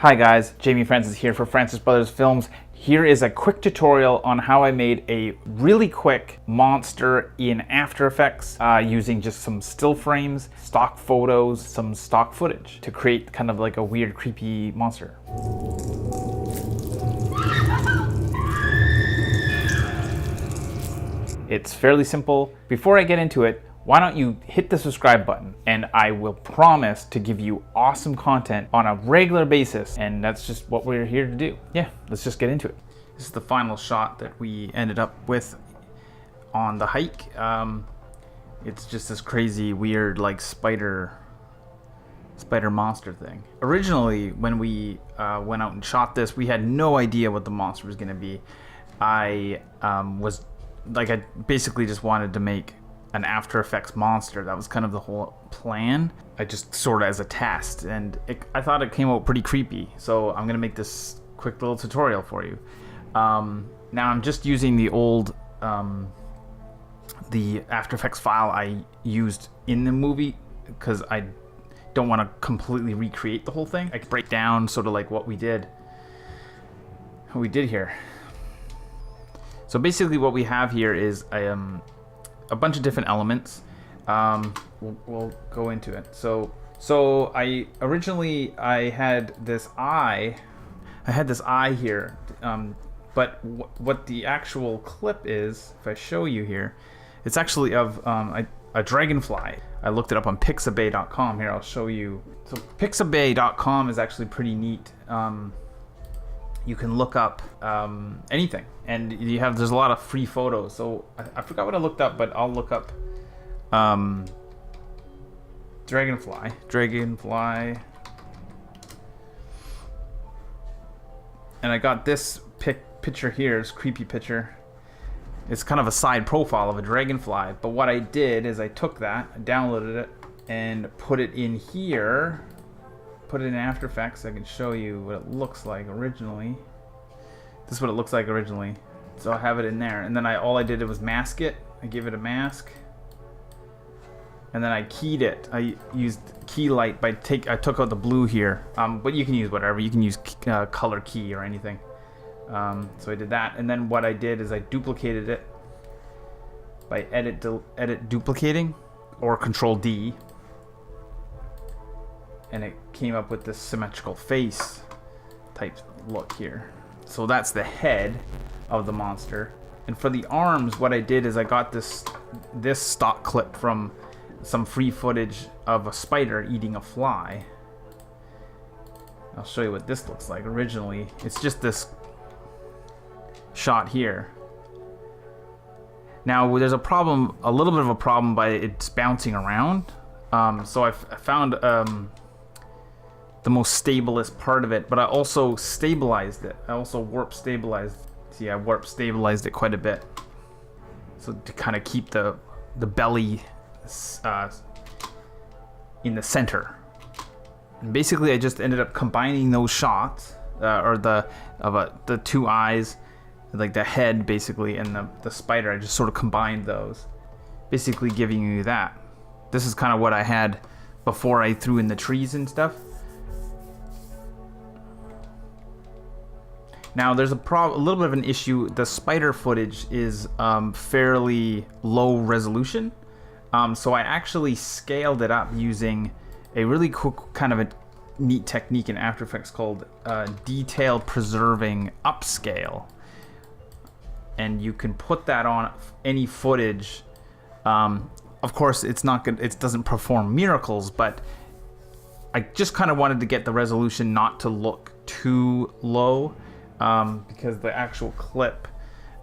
Hi guys, Jamie Francis here for Francis Brothers Films. Here is a quick tutorial on how I made a really quick monster in After Effects using just some still frames, stock photos, some stock footage to create kind of like a weird, creepy monster. It's fairly simple. Before I get into it, why don't you hit the subscribe button, and I will promise to give you awesome content on a regular basis, and that's just what we're here to do. Yeah, let's just get into it. This is the final shot that we ended up with on the hike. It's just this crazy, weird, like spider monster thing. Originally, when we went out and shot this, we had no idea what the monster was gonna be. I basically just wanted to make an After Effects monster. That was kind of the whole plan. I just sort of as a test, and I thought it came out pretty creepy. So I'm gonna make this quick little tutorial for you. Now I'm just using the old, the After Effects file I used in the movie because I don't want to completely recreate the whole thing. I can break down sort of like what we did here. So basically what we have here is a bunch of different elements. We'll go into it. So I originally had this eye. I had this eye here, but what the actual clip is, if I show you here, it's actually of a dragonfly. I looked it up on pixabay.com. Here, I'll show you. So pixabay.com is actually pretty neat. You can look up anything, and there's a lot of free photos. So I forgot what I looked up, but I'll look up dragonfly, and I got this picture here. It's a creepy picture. It's kind of a side profile of a dragonfly, but what I did is I took that, I downloaded it, and put it in here. Put it in After Effects. I can show you what it looks like originally. This is what it looks like originally. So I have it in there, and then all I did was mask it. I gave it a mask, and then I keyed it. I used key light I took out the blue here, but you can use whatever. You can use color key or anything. So I did that, and then what I did is I duplicated it by edit duplicating or Control D. And it came up with this symmetrical face type look here. So that's the head of the monster. And for the arms, what I did is I got this stock clip from some free footage of a spider eating a fly. I'll show you what this looks like originally. It's just this shot here. Now there's a little bit of a problem by it's bouncing around. So I found the most stablest part of it, but I also stabilized it. I also warp stabilized. See, I warp stabilized it quite a bit, so to kind of keep the belly in the center. And basically, I just ended up combining those shots, or the two eyes, like the head basically, and the spider. I just sort of combined those, basically giving you that. This is kind of what I had before I threw in the trees and stuff. Now there's a little bit of an issue. The spider footage is fairly low resolution, so I actually scaled it up using a really cool kind of a neat technique in After Effects called detail preserving upscale, and you can put that on any footage. Of course, it's not good. It doesn't perform miracles, but I just kind of wanted to get the resolution not to look too low. Because the actual clip,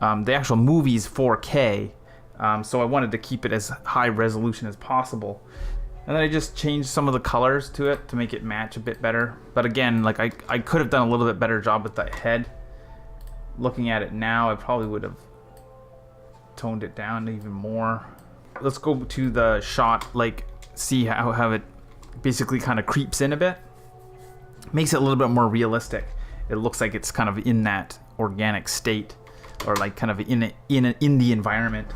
the actual movie's 4K, so I wanted to keep it as high resolution as possible. And then I just changed some of the colors to it to make it match a bit better. But again, like I could have done a little bit better job with the head. Looking at it now, I probably would have toned it down even more. Let's go to the shot, like see how it basically kind of creeps in a bit. Makes it a little bit more realistic. It looks like it's kind of in that organic state, or like kind of in the environment.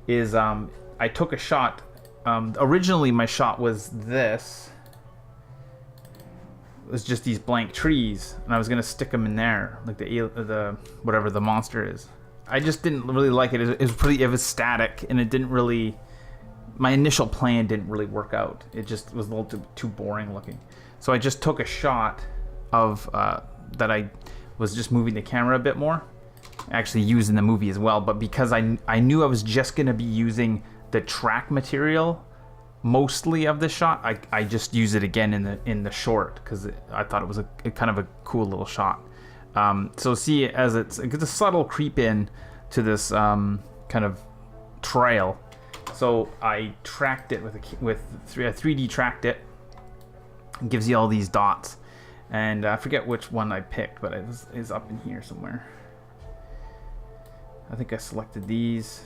I took a shot. Originally, my shot was this. was just these blank trees, and I was gonna stick them in there, like the whatever the monster is. I just didn't really like it. It was static, and it didn't really. My initial plan didn't really work out. It just was a little too boring looking. So I just took a shot of that I was just moving the camera a bit more, actually using the movie as well. But because I knew I was just gonna be using the track material mostly of the shot, I just use it again in the short because I thought it was a kind of a cool little shot. So see, as it gets a subtle creep in to this kind of trail. So I tracked it with 3D tracked it. It gives you all these dots, and I forget which one I picked, but it's up in here somewhere. I think I selected these,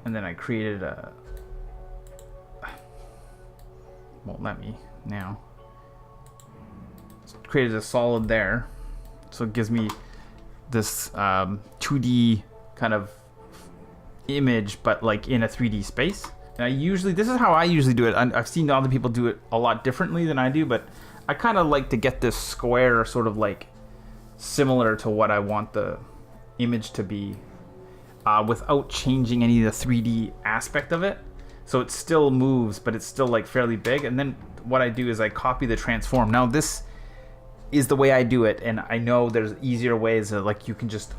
and then I created a. Won't let me now. Created a solid there, so it gives me this 2D kind of image, but like in a 3D space. And this is how I usually do it. I've seen other people do it a lot differently than I do, but I kind of like to get this square sort of like similar to what I want the image to be, without changing any of the 3D aspect of it. So it still moves, but it's still like fairly big. And then what I do is I copy the transform. Now this is the way I do it, and I know there's easier ways that, like, you can just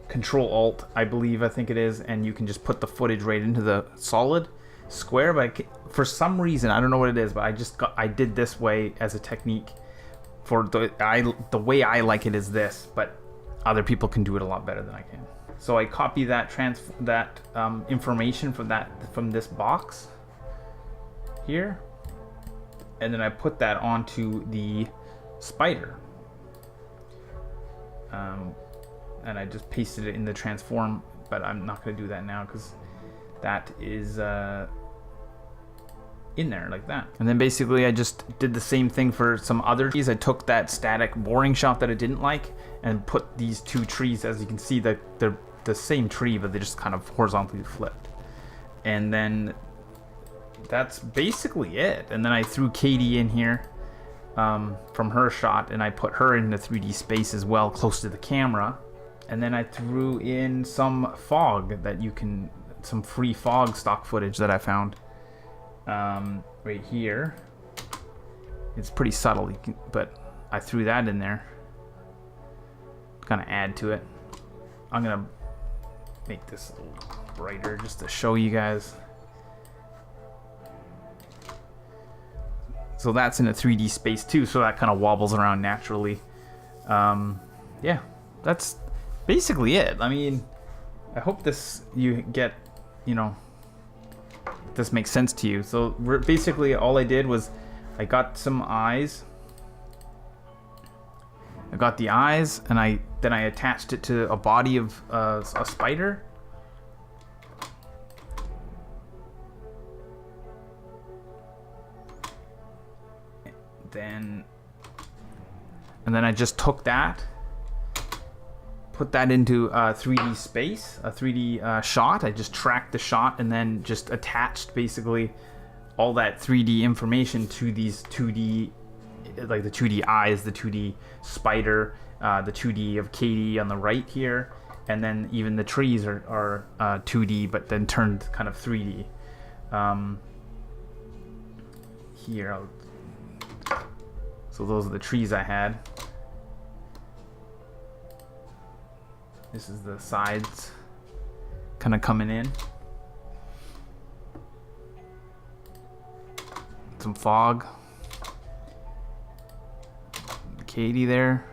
Control Alt, I think it is, and you can just put the footage right into the solid square. But for some reason, I don't know what it is, but I did this way as a technique for the way I like it is this, but other people can do it a lot better than I can. So I copy that information from this box here, and then I put that onto the spider, and I just pasted it in the transform, but I'm not going to do that now because that is in there like that. And then basically I just did the same thing for some other trees. I took that static boring shot that I didn't like and put these two trees, as you can see, they're the same tree, but they're just kind of horizontally flipped. And then that's basically it. And then I threw Katie in here from her shot, and I put her in the 3D space as well, close to the camera. And then I threw in some fog some free fog stock footage that I found right here. It's pretty subtle, but I threw that in there, kind of add to it. I'm gonna make this a little brighter just to show you guys. So that's in a 3D space too, so that kind of wobbles around naturally. Yeah, that's basically it. I mean, I hope this this makes sense to you. So basically all I did was I got some eyes. I got the eyes, and then I attached it to a body of a spider. And then I just took that, put that into a 3D space, a 3D shot. I just tracked the shot and then just attached basically all that 3D information to these 2D, like the 2D eyes, the 2D spider, the 2D of Katie on the right here, and then even the trees are 2D but then turned kind of 3D. Here, so those are the trees I had. This is the sides kind of coming in. Some fog. Katie there.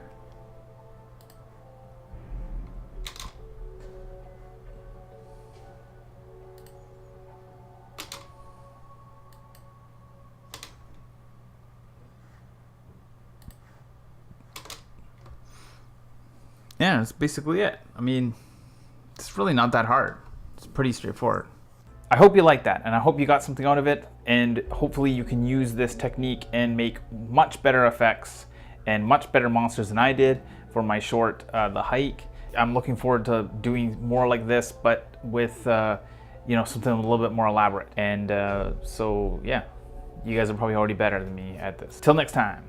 Yeah, that's basically it. I mean, it's really not that hard. It's pretty straightforward. I hope you like that, and I hope you got something out of it, and hopefully you can use this technique and make much better effects and much better monsters than I did for my short, The Hike. I'm looking forward to doing more like this, but with something a little bit more elaborate. And so yeah, You guys are probably already better than me at this. Till next time.